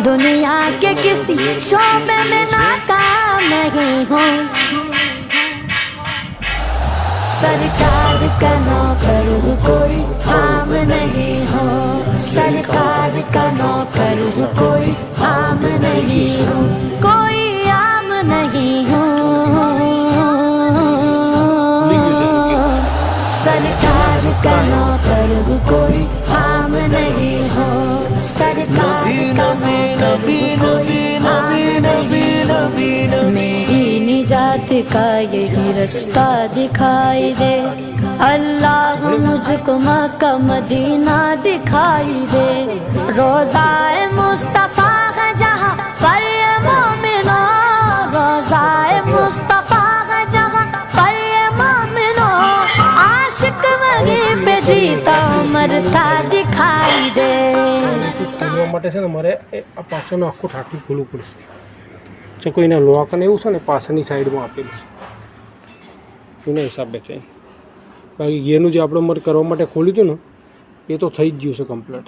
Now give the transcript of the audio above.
दुनिया के किसी शोबे में नाकाम नहीं हूँ। सरकार का नौकर हूँ, कोई आम नहीं हो। सरकार का नौकर हूँ, कोई आम नहीं हूँ, कोई आम नहीं हूँ। सरकार का नौकर हूँ, कोई आम नहीं हो। सरकार का नौकर हूँ, कोई आम नहीं हो। मेरी निजात का यही रास्ता दिखाई दे, अल्लाह मुझको मक्का मदीना दिखाई दे। रोज़ाए मुस्तफ़ा है जहाँ पर ये मोमिनो, रोज़ाए मुस्तफ़ा है जहाँ पर ये मोमिनो। आशिक वहीं पे जीता मरता दिखाई दे। માટે છે ને મારે આ પાછળનું આખું ઠાઠું ખોલવું પડશે, જો કોઈને લોક અને એવું છે ને પાછળની સાઈડમાં આપેલું છે એના હિસાબે છે। બાકી એનું જે આપણે મારે કરવા માટે ખોલ્યું હતું ને એ તો થઈ જ ગયું છે કમ્પ્લીટ।